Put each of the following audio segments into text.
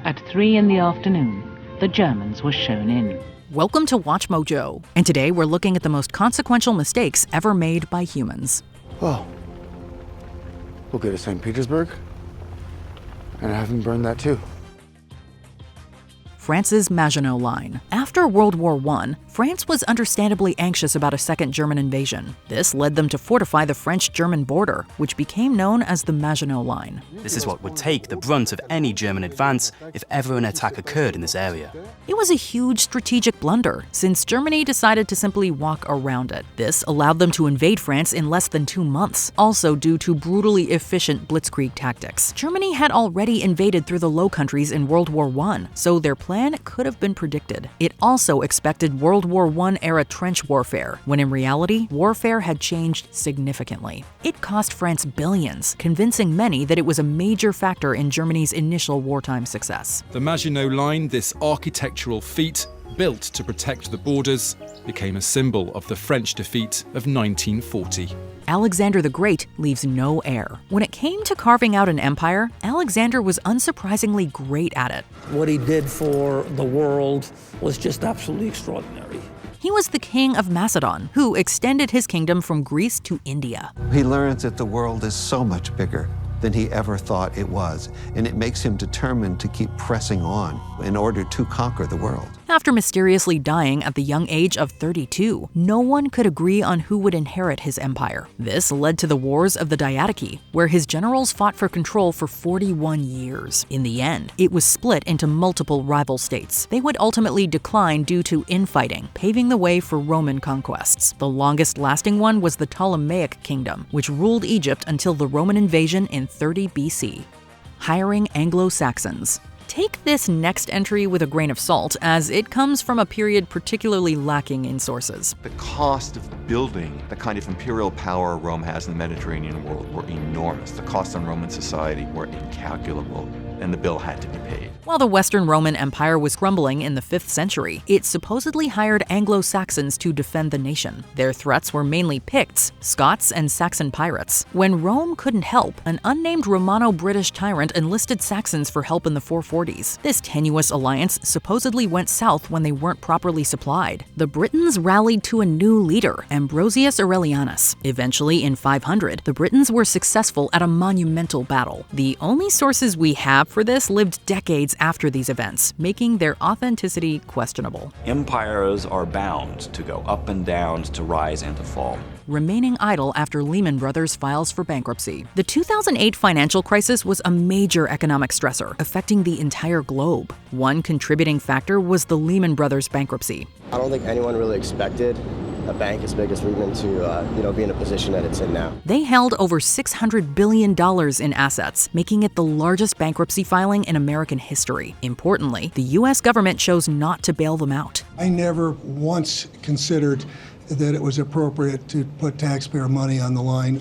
At 3 in the afternoon, the Germans were shown in. Welcome to Watch Mojo, and today we're looking at the most consequential mistakes ever made by humans. Oh, we'll go to St. Petersburg and have him burn that too. France's Maginot Line. After World War I, France was understandably anxious about a second German invasion. This led them to fortify the French-German border, which became known as the Maginot Line. This is what would take the brunt of any German advance if ever an attack occurred in this area. It was a huge strategic blunder, since Germany decided to simply walk around it. This allowed them to invade France in less than 2 months, also due to brutally efficient blitzkrieg tactics. Germany had already invaded through the Low Countries in World War I, so their plan could have been predicted. It also expected World War I-era trench warfare, when in reality, warfare had changed significantly. It cost France billions, convincing many that it was a major factor in Germany's initial wartime success. The Maginot Line, this architectural feat, built to protect the borders, became a symbol of the French defeat of 1940. Alexander the Great leaves no heir. When it came to carving out an empire, Alexander was unsurprisingly great at it. What he did for the world was just absolutely extraordinary. He was the king of Macedon, who extended his kingdom from Greece to India. He learns that the world is so much bigger than he ever thought it was, and it makes him determined to keep pressing on in order to conquer the world. After mysteriously dying at the young age of 32, no one could agree on who would inherit his empire. This led to the Wars of the Diadochi, where his generals fought for control for 41 years. In the end, it was split into multiple rival states. They would ultimately decline due to infighting, paving the way for Roman conquests. The longest-lasting one was the Ptolemaic Kingdom, which ruled Egypt until the Roman invasion in 30 BC. Hiring Anglo-Saxons. Take this next entry with a grain of salt, as it comes from a period particularly lacking in sources. The cost of building the kind of imperial power Rome has in the Mediterranean world were enormous. The costs on Roman society were incalculable, and the bill had to be paid. While the Western Roman Empire was crumbling in the 5th century, it supposedly hired Anglo-Saxons to defend the nation. Their threats were mainly Picts, Scots, and Saxon pirates. When Rome couldn't help, an unnamed Romano-British tyrant enlisted Saxons for help in the 440s. This tenuous alliance supposedly went south when they weren't properly supplied. The Britons rallied to a new leader, Ambrosius Aurelianus. Eventually, in 500, the Britons were successful at a monumental battle. The only sources we have for this lived decades after these events, making their authenticity questionable. Empires are bound to go up and down, to rise and to fall. Remaining idle after Lehman Brothers files for bankruptcy. The 2008 financial crisis was a major economic stressor, affecting the entire globe. One contributing factor was the Lehman Brothers bankruptcy. I don't think anyone really expected a bank as big as Lehman to be in a position that it's in now. They held over $600 billion in assets, making it the largest bankruptcy filing in American history. Importantly, the U.S. government chose not to bail them out. I never once considered that it was appropriate to put taxpayer money on the line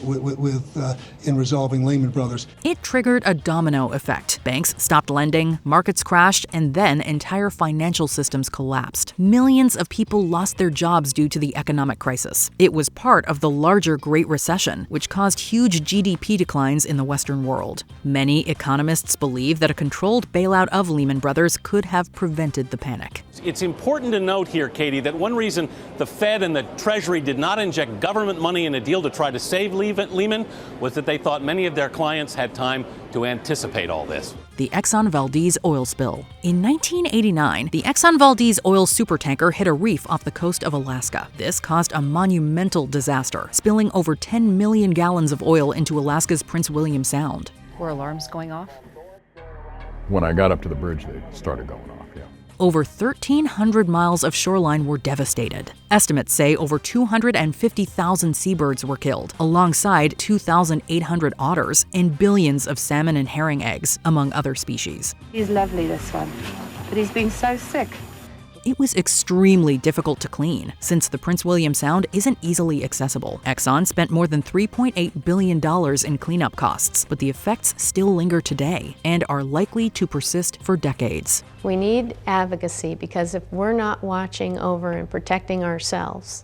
in resolving Lehman Brothers. It triggered a domino effect. Banks stopped lending, markets crashed, and then entire financial systems collapsed. Millions of people lost their jobs due to the economic crisis. It was part of the larger Great Recession, which caused huge GDP declines in the Western world. Many economists believe that a controlled bailout of Lehman Brothers could have prevented the panic. It's important to note here, Katie, that one reason the Fed and the Treasury did not inject government money in a deal to try to save Lehman was that they thought many of their clients had time to anticipate all this. The Exxon Valdez oil spill. In 1989, the Exxon Valdez oil supertanker hit a reef off the coast of Alaska. This caused a monumental disaster, spilling over 10 million gallons of oil into Alaska's Prince William Sound. Were alarms going off? When I got up to the bridge, they started going off, yeah. Over 1,300 miles of shoreline were devastated. Estimates say over 250,000 seabirds were killed, alongside 2,800 otters and billions of salmon and herring eggs, among other species. He's lovely, this one, but he's been so sick. It was extremely difficult to clean, since the Prince William Sound isn't easily accessible. Exxon spent more than $3.8 billion in cleanup costs, but the effects still linger today and are likely to persist for decades. We need advocacy, because if we're not watching over and protecting ourselves,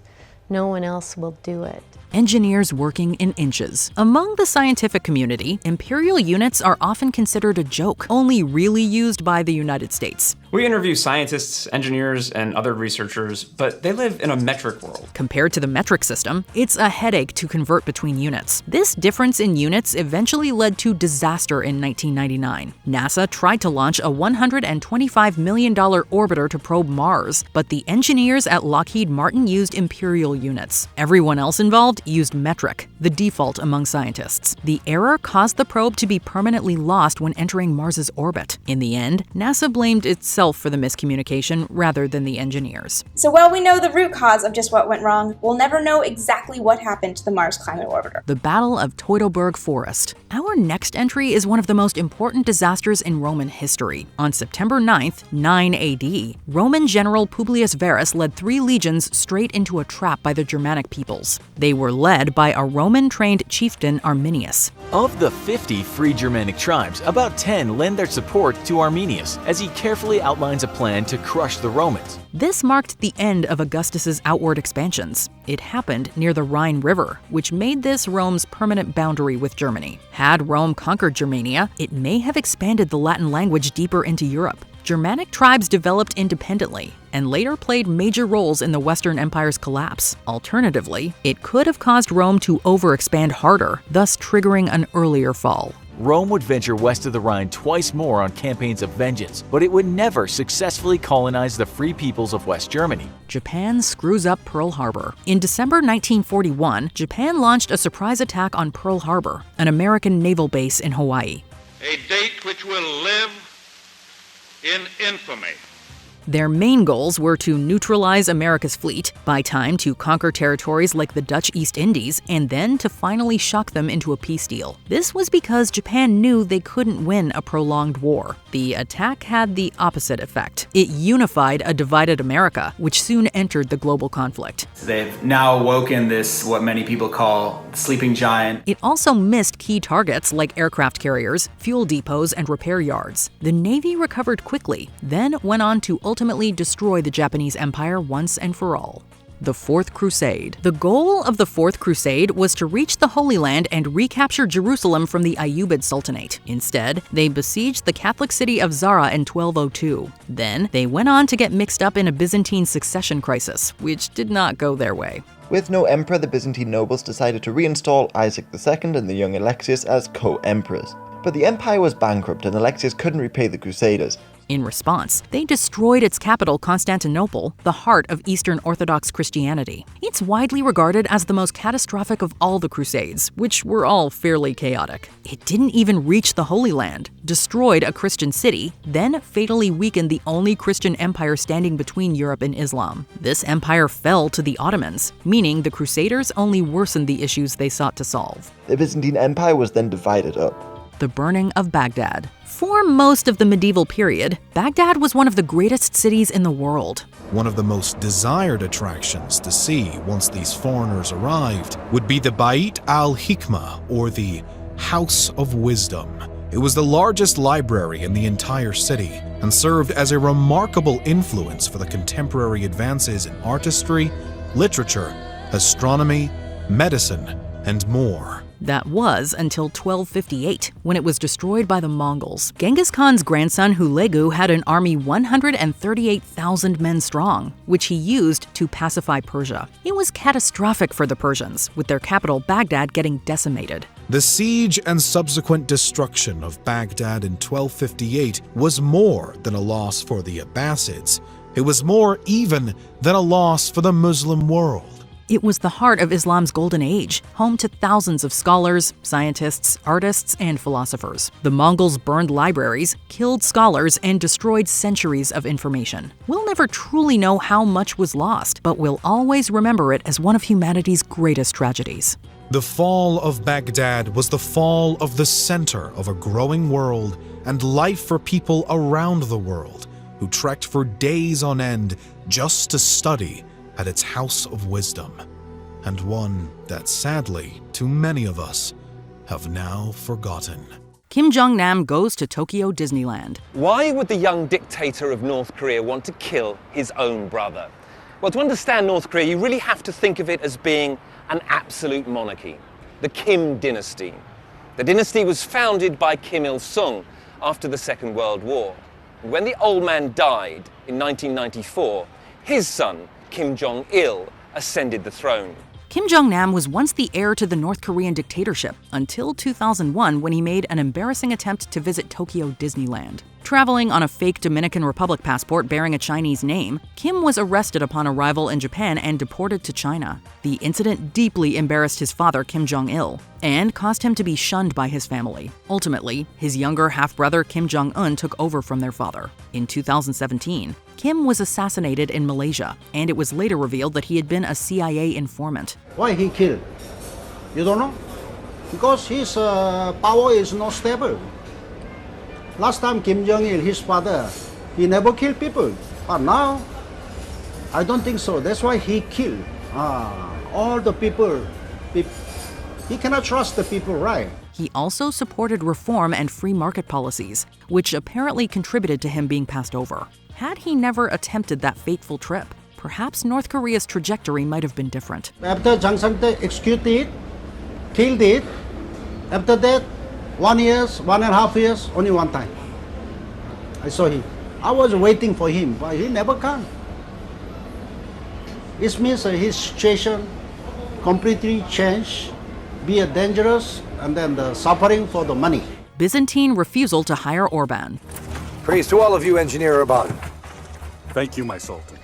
No one else will do it. Engineers working in inches. Among the scientific community, imperial units are often considered a joke, only really used by the United States. We interview scientists, engineers, and other researchers, but they live in a metric world. Compared to the metric system, it's a headache to convert between units. This difference in units eventually led to disaster in 1999. NASA tried to launch a $125 million orbiter to probe Mars, but the engineers at Lockheed Martin used imperial units. Everyone else involved used metric, the default among scientists. The error caused the probe to be permanently lost when entering Mars's orbit. In the end, NASA blamed itself for the miscommunication rather than the engineers. So while we know the root cause of just what went wrong, we'll never know exactly what happened to the Mars Climate Orbiter. The Battle of Toidleberg Forest. Our next entry is one of the most important disasters in Roman history. On September 9th, 9 AD, Roman general Publius Verus led 3 legions straight into a trap by the Germanic peoples. They were led by a Roman-trained chieftain Arminius. Of the 50 free Germanic tribes, about 10 lend their support to Arminius as he carefully outlines a plan to crush the Romans. This marked the end of Augustus's outward expansions. It happened near the Rhine River, which made this Rome's permanent boundary with Germany. Had Rome conquered Germania, it may have expanded the Latin language deeper into Europe. Germanic tribes developed independently and later played major roles in the Western Empire's collapse. Alternatively, it could have caused Rome to overexpand harder, thus triggering an earlier fall. Rome would venture west of the Rhine twice more on campaigns of vengeance, but it would never successfully colonize the free peoples of West Germany. Japan screws up Pearl Harbor. In December 1941, Japan launched a surprise attack on Pearl Harbor, an American naval base in Hawaii. A date which will live in infamy. Their main goals were to neutralize America's fleet, buy time to conquer territories like the Dutch East Indies, and then to finally shock them into a peace deal. This was because Japan knew they couldn't win a prolonged war. The attack had the opposite effect. It unified a divided America, which soon entered the global conflict. They've now awoken this, what many people call, sleeping giant. It also missed key targets like aircraft carriers, fuel depots, and repair yards. The Navy recovered quickly, then went on to ultimately destroy the Japanese Empire once and for all. The Fourth Crusade. The goal of the Fourth Crusade was to reach the Holy Land and recapture Jerusalem from the Ayyubid Sultanate. Instead, they besieged the Catholic city of Zara in 1202. Then, they went on to get mixed up in a Byzantine succession crisis, which did not go their way. With no emperor, the Byzantine nobles decided to reinstall Isaac II and the young Alexius as co-emperors. But the empire was bankrupt and Alexius couldn't repay the Crusaders. In response, they destroyed its capital, Constantinople, the heart of Eastern Orthodox Christianity. It's widely regarded as the most catastrophic of all the Crusades, which were all fairly chaotic. It didn't even reach the Holy Land, destroyed a Christian city, then fatally weakened the only Christian empire standing between Europe and Islam. This empire fell to the Ottomans, meaning the Crusaders only worsened the issues they sought to solve. The Byzantine Empire was then divided up. The Burning of Baghdad. For most of the medieval period, Baghdad was one of the greatest cities in the world. One of the most desired attractions to see once these foreigners arrived would be the Bait al-Hikmah, or the House of Wisdom. It was the largest library in the entire city and served as a remarkable influence for the contemporary advances in artistry, literature, astronomy, medicine, and more. That was until 1258, when it was destroyed by the Mongols. Genghis Khan's grandson Hulegu had an army 138,000 men strong, which he used to pacify Persia. It was catastrophic for the Persians, with their capital Baghdad getting decimated. The siege and subsequent destruction of Baghdad in 1258 was more than a loss for the Abbasids. It was more even than a loss for the Muslim world. It was the heart of Islam's golden age, home to thousands of scholars, scientists, artists, and philosophers. The Mongols burned libraries, killed scholars, and destroyed centuries of information. We'll never truly know how much was lost, but we'll always remember it as one of humanity's greatest tragedies. The fall of Baghdad was the fall of the center of a growing world and life for people around the world who trekked for days on end just to study at its House of Wisdom, and one that sadly, too many of us, have now forgotten. Kim Jong-nam goes to Tokyo Disneyland. Why would the young dictator of North Korea want to kill his own brother? Well, to understand North Korea, you really have to think of it as being an absolute monarchy, the Kim dynasty. The dynasty was founded by Kim Il-sung after the Second World War. When the old man died in 1994, his son, Kim Jong-il, ascended the throne. Kim Jong-nam was once the heir to the North Korean dictatorship until 2001 when he made an embarrassing attempt to visit Tokyo Disneyland. Traveling on a fake Dominican Republic passport bearing a Chinese name, Kim was arrested upon arrival in Japan and deported to China. The incident deeply embarrassed his father, Kim Jong-il, and caused him to be shunned by his family. Ultimately, his younger half-brother Kim Jong-un took over from their father. In 2017, Kim was assassinated in Malaysia, and it was later revealed that he had been a CIA informant. Why he killed? You don't know? Because his power is not stable. Last time Kim Jong-il, his father, he never killed people. But now, I don't think so. That's why he killed all the people. He cannot trust the people, right? He also supported reform and free market policies, which apparently contributed to him being passed over. Had he never attempted that fateful trip, perhaps North Korea's trajectory might have been different. After Jang Sang-tae executed it, killed it, after that, 1.5 years, only one time. I saw him. I was waiting for him, but he never came. It means his situation completely changed, be dangerous, and then the suffering for the money. Byzantine refusal to hire Orban. Praise to all of you, Engineer Orban. Thank you, my Sultan.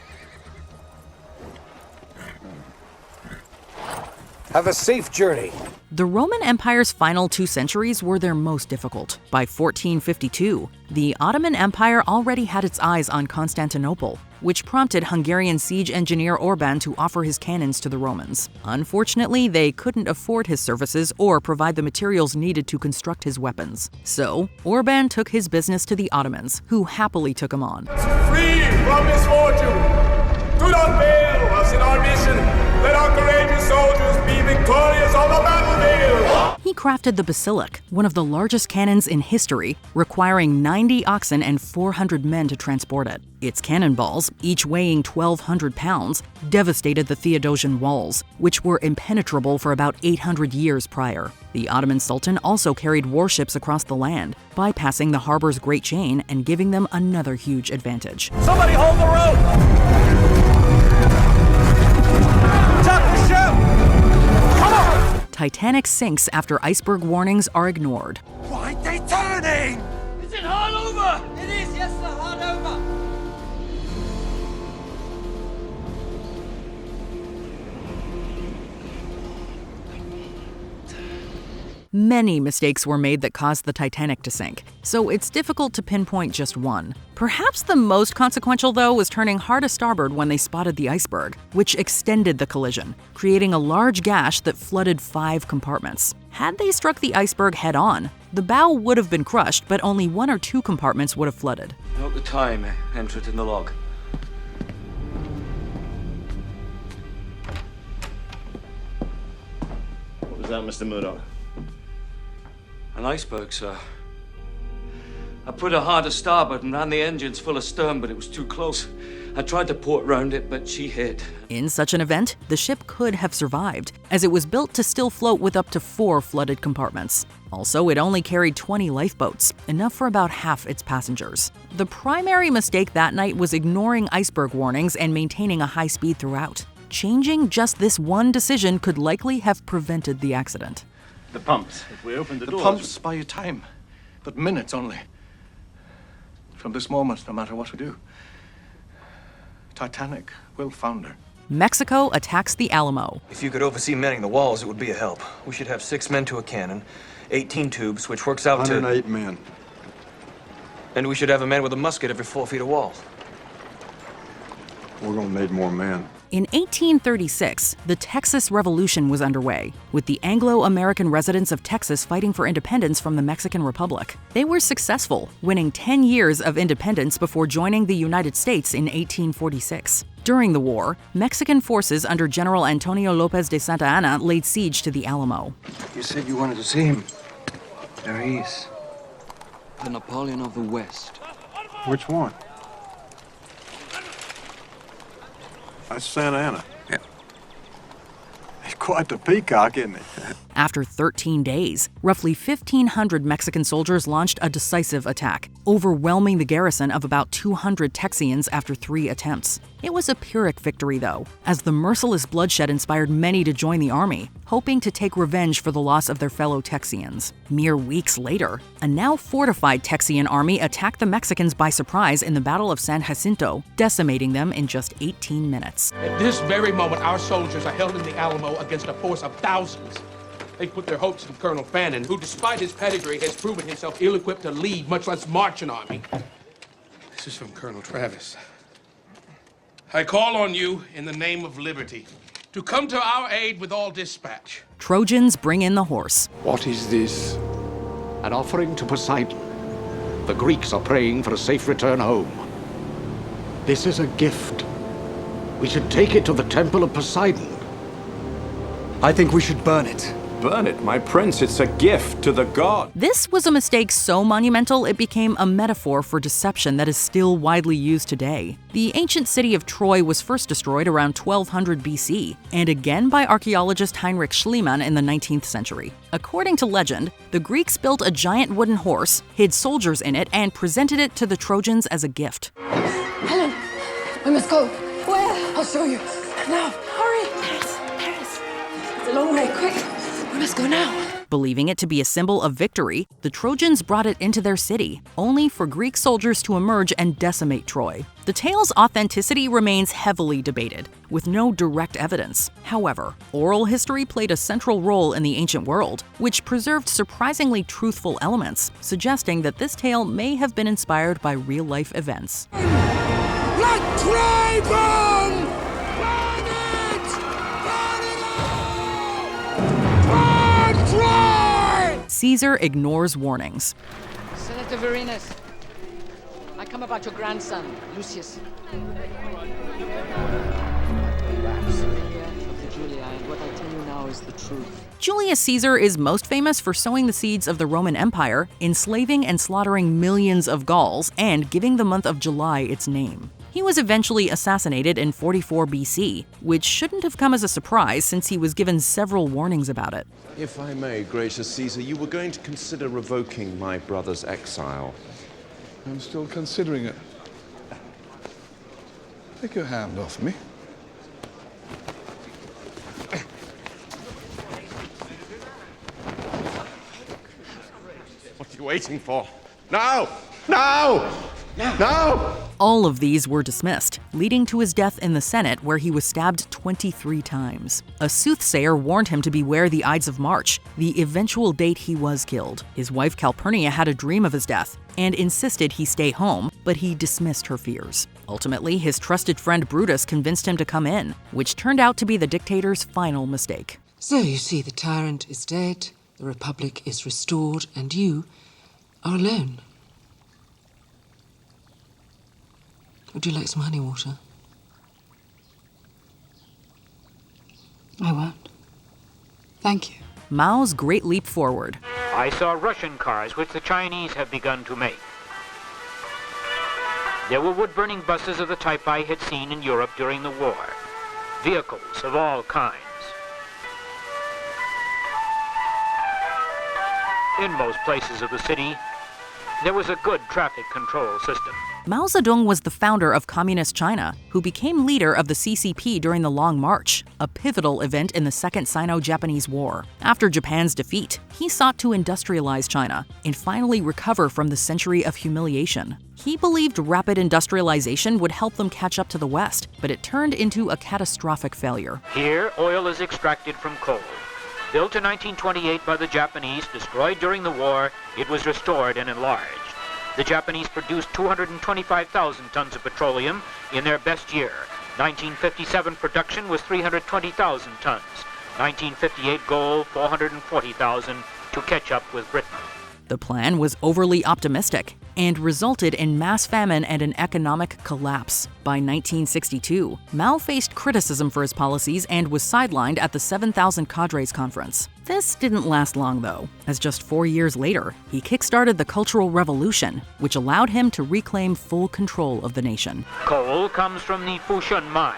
Have a safe journey. The Roman Empire's final 2 centuries were their most difficult. By 1452, the Ottoman Empire already had its eyes on Constantinople, which prompted Hungarian siege engineer Orban to offer his cannons to the Romans. Unfortunately, they couldn't afford his services or provide the materials needed to construct his weapons. So, Orban took his business to the Ottomans, who happily took him on. Free from misfortune! Do not fail us in our mission! Let our courageous soldiers be victorious on the battlefield! He crafted the basilic, one of the largest cannons in history, requiring 90 oxen and 400 men to transport it. Its cannonballs, each weighing 1,200 pounds, devastated the Theodosian walls, which were impenetrable for about 800 years prior. The Ottoman Sultan also carried warships across the land, bypassing the harbor's Great Chain and giving them another huge advantage. Somebody hold the rope! Titanic sinks after iceberg warnings are ignored. Why are they turning? Is it hard over? It is, yes, sir, hard over. Many mistakes were made that caused the Titanic to sink, so it's difficult to pinpoint just one. Perhaps the most consequential, though, was turning hard to starboard when they spotted the iceberg, which extended the collision, creating a large gash that flooded 5 compartments. Had they struck the iceberg head-on, the bow would have been crushed, but only 1 or 2 compartments would have flooded. Note the time, enter it in the log. What was that, Mr. Murdoch? An iceberg, sir. I put her hard to starboard and ran the engines full of stern, but it was too close. I tried to port round it, but she hit. In such an event, the ship could have survived, as it was built to still float with up to 4 flooded compartments. Also, it only carried 20 lifeboats, enough for about half its passengers. The primary mistake that night was ignoring iceberg warnings and maintaining a high speed throughout. Changing just this one decision could likely have prevented the accident. The pumps. If we open the doors... The pumps buy you time, but minutes only. From this moment, no matter what we do, Titanic will founder. Mexico attacks the Alamo. If you could oversee manning the walls, it would be a help. We should have 6 men to a cannon, 18 tubes, which works out to... 108 men. And we should have a man with a musket every 4 feet of wall. We're gonna need more men. In 1836, the Texas Revolution was underway, with the Anglo-American residents of Texas fighting for independence from the Mexican Republic. They were successful, winning 10 years of independence before joining the United States in 1846. During the war, Mexican forces under General Antonio Lopez de Santa Anna laid siege to the Alamo. You said you wanted to see him. There he is. The Napoleon of the West. Which one? That's Santa Ana. Yeah. He's quite the peacock, isn't he? After 13 days, roughly 1,500 Mexican soldiers launched a decisive attack, overwhelming the garrison of about 200 Texians after 3 attempts. It was a Pyrrhic victory, though, as the merciless bloodshed inspired many to join the army, hoping to take revenge for the loss of their fellow Texians. Mere weeks later, a now fortified Texian army attacked the Mexicans by surprise in the Battle of San Jacinto, decimating them in just 18 minutes. At this very moment, our soldiers are held in the Alamo against a force of thousands. They put their hopes in Colonel Fannin, who, despite his pedigree, has proven himself ill-equipped to lead, much less march an army. This is from Colonel Travis. I call on you in the name of liberty to come to our aid with all dispatch. Trojans bring in the horse. What is this? An offering to Poseidon. The Greeks are praying for a safe return home. This is a gift. We should take it to the temple of Poseidon. I think we should burn it. Burn it, my prince. It's a gift to the god. This was a mistake so monumental it became a metaphor for deception that is still widely used today. The ancient city of Troy was first destroyed around 1200 BC, and again by archaeologist Heinrich Schliemann in the 19th century. According to legend, the Greeks built a giant wooden horse, hid soldiers in it, and presented it to the Trojans as a gift. Helen, we must go. Where? I'll show you. Now, hurry. Paris. It's a long way, quick. We must go now. Believing it to be a symbol of victory, the Trojans brought it into their city, only for Greek soldiers to emerge and decimate Troy. The tale's authenticity remains heavily debated, with no direct evidence. However, oral history played a central role in the ancient world, which preserved surprisingly truthful elements, suggesting that this tale may have been inspired by real-life events. Let Troy burn! Caesar ignores warnings. Senator Varenus, I come about your grandson, Lucius. What I tell you now is the truth. Julius Caesar is most famous for sowing the seeds of the Roman Empire, enslaving and slaughtering millions of Gauls, and giving the month of July its name. He was eventually assassinated in 44 BC, which shouldn't have come as a surprise since he was given several warnings about it. If I may, gracious Caesar, you were going to consider revoking my brother's exile. I'm still considering it. Take your hand off me. What are you waiting for? No! No! No! All of these were dismissed, leading to his death in the Senate, where he was stabbed 23 times. A soothsayer warned him to beware the Ides of March, the eventual date he was killed. His wife Calpurnia had a dream of his death and insisted he stay home, but he dismissed her fears. Ultimately, his trusted friend Brutus convinced him to come in, which turned out to be the dictator's final mistake. So you see, the tyrant is dead, the republic is restored, and you are alone. Would you like some honey water? I won't. Thank you. Mao's great leap forward. I saw Russian cars which the Chinese have begun to make. There were wood-burning buses of the type I had seen in Europe during the war. Vehicles of all kinds. In most places of the city, there was a good traffic control system. Mao Zedong was the founder of Communist China, who became leader of the CCP during the Long March, a pivotal event in the Second Sino-Japanese War. After Japan's defeat, he sought to industrialize China and finally recover from the century of humiliation. He believed rapid industrialization would help them catch up to the West, but it turned into a catastrophic failure. Here, oil is extracted from coal. Built in 1928 by the Japanese, destroyed during the war, it was restored and enlarged. The Japanese produced 225,000 tons of petroleum in their best year. 1957 production was 320,000 tons. 1958 goal, 440,000 to catch up with Britain. The plan was overly optimistic and resulted in mass famine and an economic collapse. By 1962, Mao faced criticism for his policies and was sidelined at the 7,000 Cadres Conference. This didn't last long, though, as just 4 years later, he kickstarted the Cultural Revolution, which allowed him to reclaim full control of the nation. Coal comes from the Fushun mines.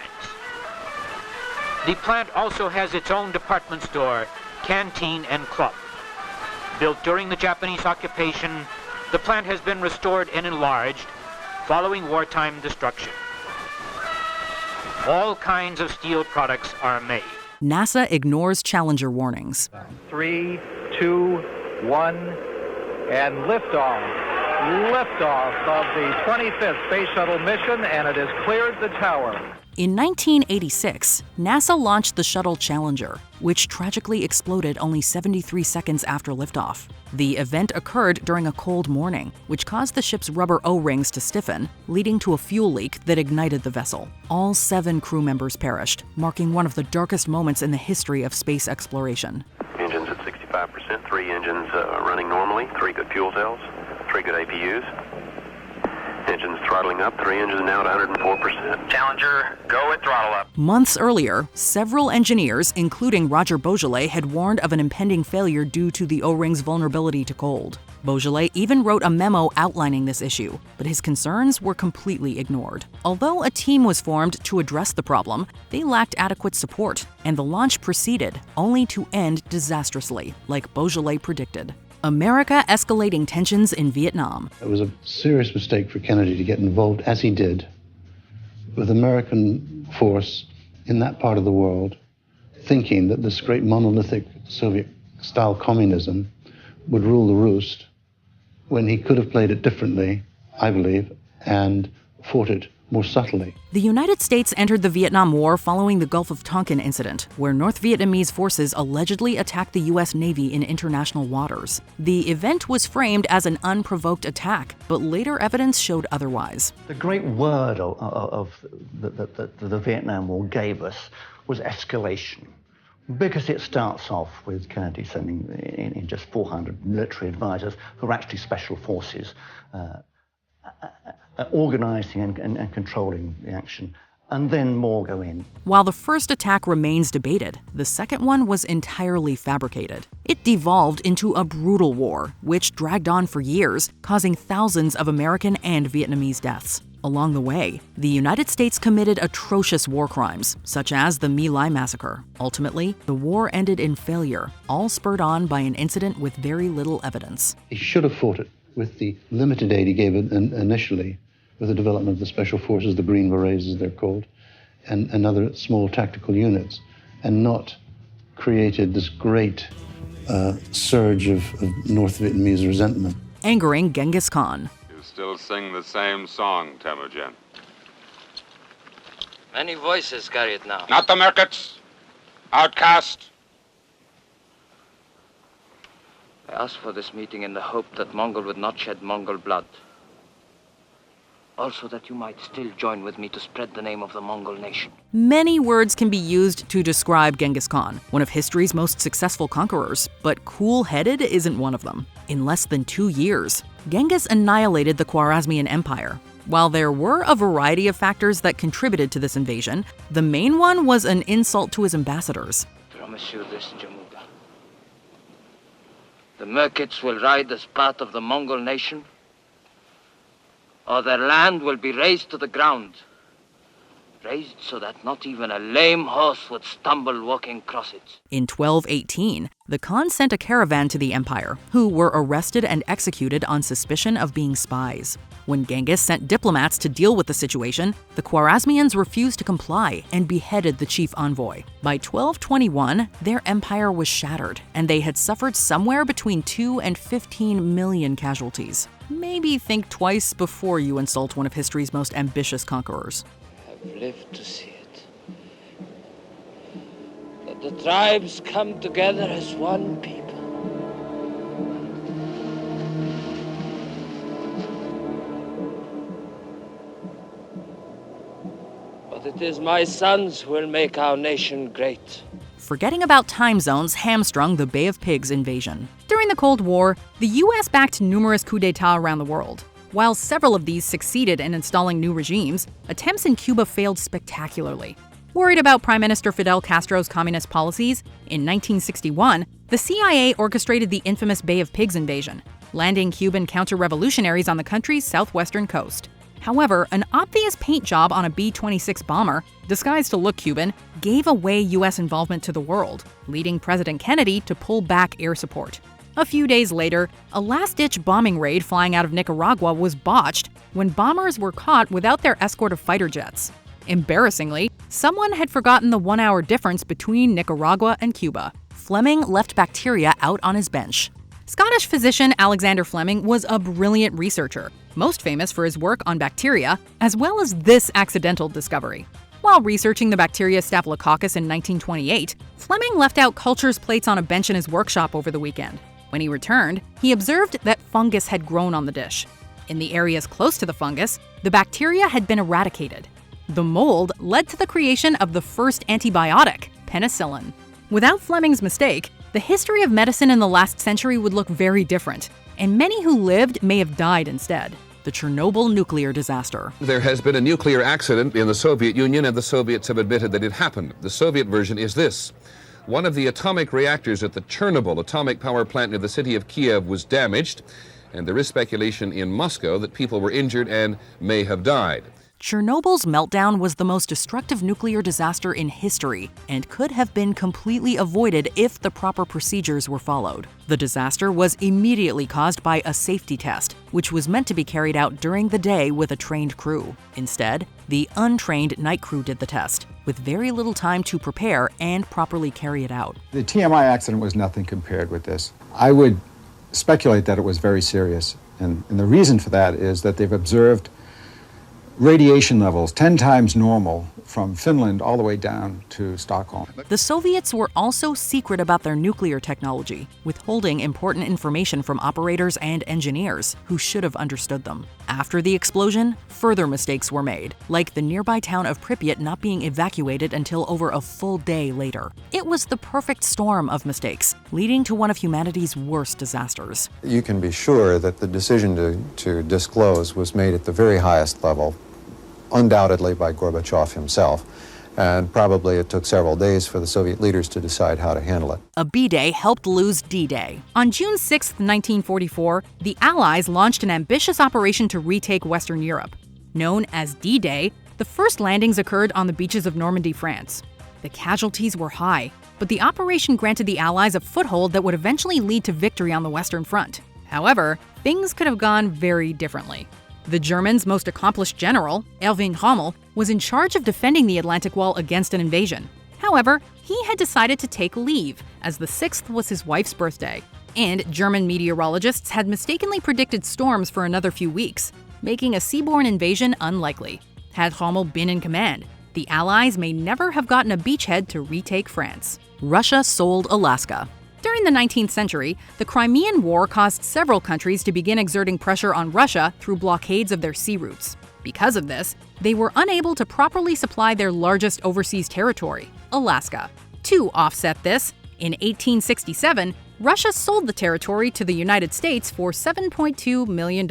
The plant also has its own department store, canteen, and club. Built during the Japanese occupation, the plant has been restored and enlarged following wartime destruction. All kinds of steel products are made. NASA ignores Challenger warnings. 3, 2, 1, and liftoff. Liftoff of the 25th Space Shuttle mission, and it has cleared the tower. In 1986, NASA launched the shuttle Challenger, which tragically exploded only 73 seconds after liftoff. The event occurred during a cold morning, which caused the ship's rubber O-rings to stiffen, leading to a fuel leak that ignited the vessel. All 7 crew members perished, marking one of the darkest moments in the history of space exploration. Engines at 65%, 3 engines running normally, 3 good fuel cells, 3 good APUs. Engines throttling up, 3 engines now at 104%. Challenger, go at throttle up. Months earlier, several engineers, including Roger Beaujolais, had warned of an impending failure due to the O-ring's vulnerability to cold. Beaujolais even wrote a memo outlining this issue, but his concerns were completely ignored. Although a team was formed to address the problem, they lacked adequate support, and the launch proceeded, only to end disastrously, like Beaujolais predicted. America escalating tensions in Vietnam. It was a serious mistake for Kennedy to get involved, as he did, with American force in that part of the world, thinking that this great monolithic Soviet-style communism would rule the roost, when he could have played it differently, I believe, and fought it more subtly. The United States entered the Vietnam War following the Gulf of Tonkin incident, where North Vietnamese forces allegedly attacked the U.S. Navy in international waters. The event was framed as an unprovoked attack, but later evidence showed otherwise. The great word of the Vietnam War gave us was escalation, because it starts off with Kennedy sending in just 400 military advisors who are actually special forces, organizing and controlling the action, and then more go in. While the first attack remains debated, the second one was entirely fabricated. It devolved into a brutal war, which dragged on for years, causing thousands of American and Vietnamese deaths. Along the way, the United States committed atrocious war crimes, such as the My Lai massacre. Ultimately, the war ended in failure, all spurred on by an incident with very little evidence. He should have fought it with the limited aid he gave it initially, with the development of the special forces, the Green Berets as they're called, and other small tactical units, and not created this great surge of North Vietnamese resentment. Angering Genghis Khan. You still sing the same song, Temujin. Many voices carry it now. Not the Merkits. Outcast. I asked for this meeting in the hope that Mongol would not shed Mongol blood. Also that you might still join with me to spread the name of the Mongol nation. Many words can be used to describe Genghis Khan, one of history's most successful conquerors, but cool-headed isn't one of them. In less than 2 years, Genghis annihilated the Khwarezmian Empire. While there were a variety of factors that contributed to this invasion, the main one was an insult to his ambassadors. I promise you this, Jamuga. The Merkits will ride as part of the Mongol nation, or their land will be razed to the ground. Raised so that not even a lame horse would stumble walking across it. In 1218, the Khan sent a caravan to the empire, who were arrested and executed on suspicion of being spies. When Genghis sent diplomats to deal with the situation, the Khwarezmians refused to comply and beheaded the chief envoy. By 1221, their empire was shattered, and they had suffered somewhere between 2 and 15 million casualties. Maybe think twice before you insult one of history's most ambitious conquerors. I've lived to see it. That the tribes come together as one people. But it is my sons who will make our nation great. Forgetting about time zones hamstrung the Bay of Pigs invasion. During the Cold War, the U.S. backed numerous coups d'etat around the world. While several of these succeeded in installing new regimes, attempts in Cuba failed spectacularly. Worried about Prime Minister Fidel Castro's communist policies, in 1961, the CIA orchestrated the infamous Bay of Pigs invasion, landing Cuban counter-revolutionaries on the country's southwestern coast. However, an obvious paint job on a B-26 bomber, disguised to look Cuban, gave away U.S. involvement to the world, leading President Kennedy to pull back air support. A few days later, a last-ditch bombing raid flying out of Nicaragua was botched when bombers were caught without their escort of fighter jets. Embarrassingly, someone had forgotten the 1-hour difference between Nicaragua and Cuba. Fleming left bacteria out on his bench. Scottish physician Alexander Fleming was a brilliant researcher, most famous for his work on bacteria, as well as this accidental discovery. While researching the bacteria Staphylococcus in 1928, Fleming left out cultures plates on a bench in his workshop over the weekend. When he returned, he observed that fungus had grown on the dish. In the areas close to the fungus, the bacteria had been eradicated. The mold led to the creation of the first antibiotic, penicillin. Without Fleming's mistake, the history of medicine in the last century would look very different, and many who lived may have died instead. The Chernobyl nuclear disaster. There has been a nuclear accident in the Soviet Union, and the Soviets have admitted that it happened. The Soviet version is this. One of the atomic reactors at the Chernobyl atomic power plant near the city of Kiev was damaged, and there is speculation in Moscow that people were injured and may have died. Chernobyl's meltdown was the most destructive nuclear disaster in history and could have been completely avoided if the proper procedures were followed. The disaster was immediately caused by a safety test, which was meant to be carried out during the day with a trained crew. Instead, the untrained night crew did the test, with very little time to prepare and properly carry it out. The TMI accident was nothing compared with this. I would speculate that it was very serious, and the reason for that is that they've observed radiation levels 10 times normal from Finland all the way down to Stockholm. The Soviets were also secret about their nuclear technology, withholding important information from operators and engineers who should have understood them. After the explosion, further mistakes were made, like the nearby town of Pripyat not being evacuated until over a full day later. It was the perfect storm of mistakes, leading to one of humanity's worst disasters. You can be sure that the decision to disclose was made at the very highest level, undoubtedly by Gorbachev himself, and probably it took several days for the Soviet leaders to decide how to handle it. A Bday helped lose D-Day. On June 6, 1944, the Allies launched an ambitious operation to retake Western Europe. Known as D-Day, the first landings occurred on the beaches of Normandy, France. The casualties were high, but the operation granted the Allies a foothold that would eventually lead to victory on the Western Front. However, things could have gone very differently. The Germans' most accomplished general, Erwin Rommel, was in charge of defending the Atlantic Wall against an invasion. However, he had decided to take leave, as the 6th was his wife's birthday, and German meteorologists had mistakenly predicted storms for another few weeks, making a seaborne invasion unlikely. Had Rommel been in command, the Allies may never have gotten a beachhead to retake France. Russia sold Alaska. During the 19th century, the Crimean War caused several countries to begin exerting pressure on Russia through blockades of their sea routes. Because of this, they were unable to properly supply their largest overseas territory, Alaska. To offset this, in 1867, Russia sold the territory to the United States for $7.2 million.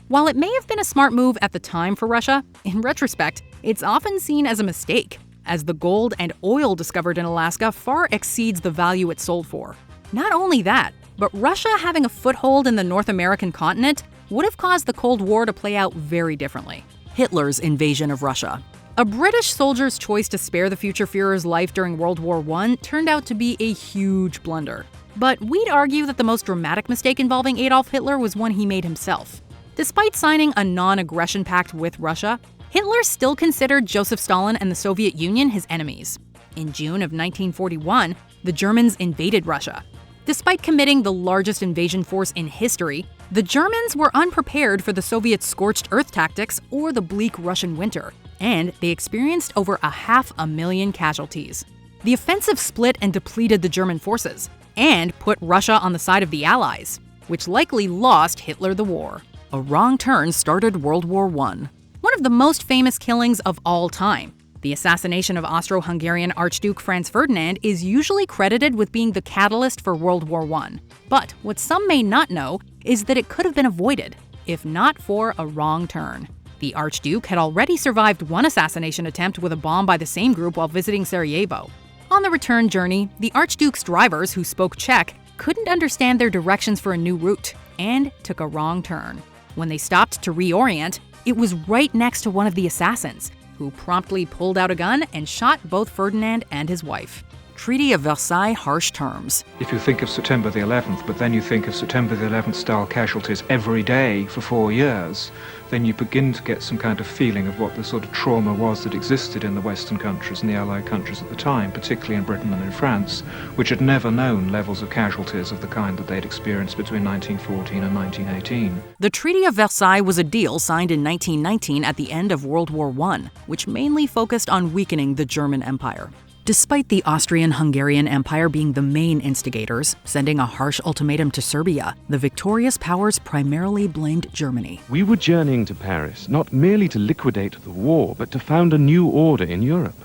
While it may have been a smart move at the time for Russia, in retrospect, it's often seen as a mistake, as the gold and oil discovered in Alaska far exceeds the value it sold for. Not only that, but Russia having a foothold in the North American continent would have caused the Cold War to play out very differently. Hitler's invasion of Russia. A British soldier's choice to spare the future Führer's life during World War I turned out to be a huge blunder. But we'd argue that the most dramatic mistake involving Adolf Hitler was one he made himself. Despite signing a non-aggression pact with Russia, Hitler still considered Joseph Stalin and the Soviet Union his enemies. In June of 1941, the Germans invaded Russia. Despite committing the largest invasion force in history, the Germans were unprepared for the Soviets' scorched earth tactics or the bleak Russian winter, and they experienced over 500,000 casualties. The offensive split and depleted the German forces, and put Russia on the side of the Allies, which likely lost Hitler the war. A wrong turn started World War I. One of the most famous killings of all time, the assassination of Austro-Hungarian Archduke Franz Ferdinand, is usually credited with being the catalyst for World War I. But what some may not know is that it could have been avoided, if not for a wrong turn. The Archduke had already survived one assassination attempt with a bomb by the same group while visiting Sarajevo. On the return journey, the Archduke's drivers, who spoke Czech, couldn't understand their directions for a new route, and took a wrong turn. When they stopped to reorient, It was right next to one of the assassins, who promptly pulled out a gun and shot both Ferdinand and his wife. Treaty of Versailles harsh terms. If you think of September the 11th, but then you think of September the 11th style casualties every day for 4 years, then you begin to get some kind of feeling of what the sort of trauma was that existed in the Western countries and the Allied countries at the time, particularly in Britain and in France, which had never known levels of casualties of the kind that they'd experienced between 1914 and 1918. The Treaty of Versailles was a deal signed in 1919 at the end of World War I, which mainly focused on weakening the German Empire. Despite the Austrian-Hungarian Empire being the main instigators, sending a harsh ultimatum to Serbia, the victorious powers primarily blamed Germany. We were journeying to Paris not merely to liquidate the war, but to found a new order in Europe.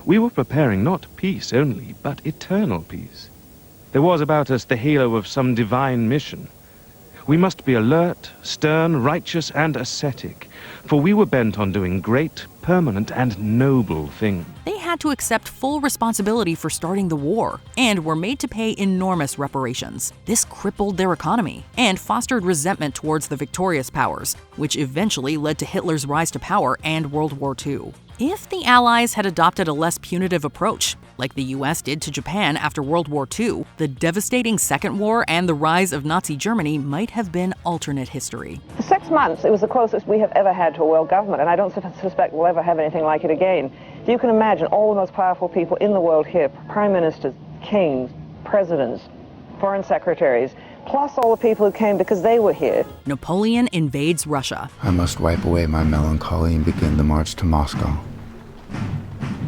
We were preparing not peace only, but eternal peace. There was about us the halo of some divine mission. We must be alert, stern, righteous, and ascetic, for we were bent on doing great, permanent, and noble things. They had to accept full responsibility for starting the war, and were made to pay enormous reparations. This crippled their economy, and fostered resentment towards the victorious powers, which eventually led to Hitler's rise to power and World War II. If the Allies had adopted a less punitive approach, like the US did to Japan after World War II, the devastating Second War and the rise of Nazi Germany might have been alternate history. For 6 months, it was the closest we have ever had to a world government, and I don't suspect we'll ever have anything like it again. If you can imagine all the most powerful people in the world here, prime ministers, kings, presidents, foreign secretaries, plus all the people who came because they were here. Napoleon invades Russia. I must wipe away my melancholy and begin the march to Moscow.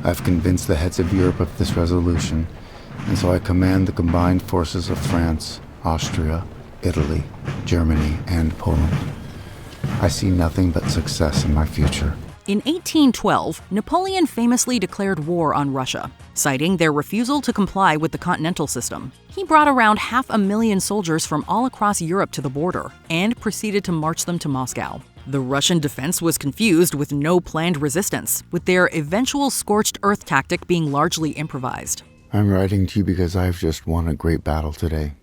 I've convinced the heads of Europe of this resolution, and so I command the combined forces of France, Austria, Italy, Germany, and Poland. I see nothing but success in my future. In 1812, Napoleon famously declared war on Russia, citing their refusal to comply with the continental system. He brought around 500,000 soldiers from all across Europe to the border, and proceeded to march them to Moscow. The Russian defense was confused with no planned resistance, with their eventual scorched earth tactic being largely improvised. I'm writing to you because I've just won a great battle today.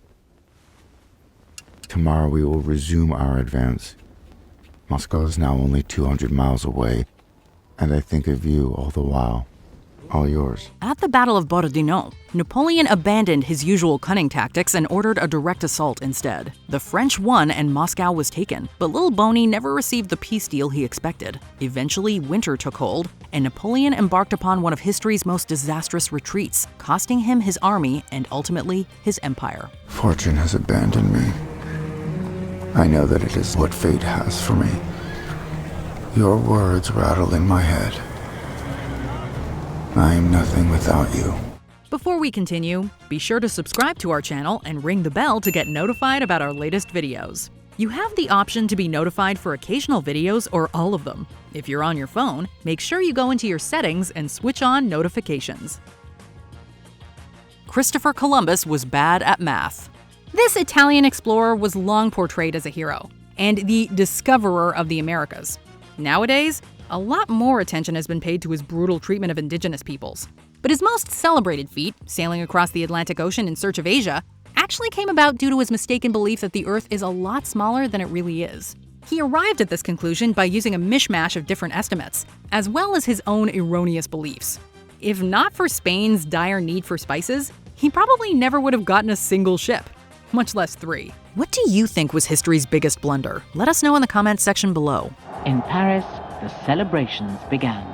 Tomorrow we will resume our advance. Moscow is now only 200 miles away, and I think of you all the while. All yours. At the Battle of Borodino, Napoleon abandoned his usual cunning tactics and ordered a direct assault instead. The French won and Moscow was taken, but Little Boney never received the peace deal he expected. Eventually, winter took hold, and Napoleon embarked upon one of history's most disastrous retreats, costing him his army and ultimately his empire. Fortune has abandoned me. I know that it is what fate has for me. Your words rattle in my head. I am nothing without you. Before we continue, be sure to subscribe to our channel and ring the bell to get notified about our latest videos. You have the option to be notified for occasional videos or all of them. If you're on your phone, make sure you go into your settings and switch on notifications. Christopher Columbus was bad at math. This Italian explorer was long portrayed as a hero and the discoverer of the Americas. Nowadays, a lot more attention has been paid to his brutal treatment of indigenous peoples. But his most celebrated feat, sailing across the Atlantic Ocean in search of Asia, actually came about due to his mistaken belief that the Earth is a lot smaller than it really is. He arrived at this conclusion by using a mishmash of different estimates, as well as his own erroneous beliefs. If not for Spain's dire need for spices, he probably never would have gotten a single ship, much less 3. What do you think was history's biggest blunder? Let us know in the comments section below. In Paris, the celebrations began.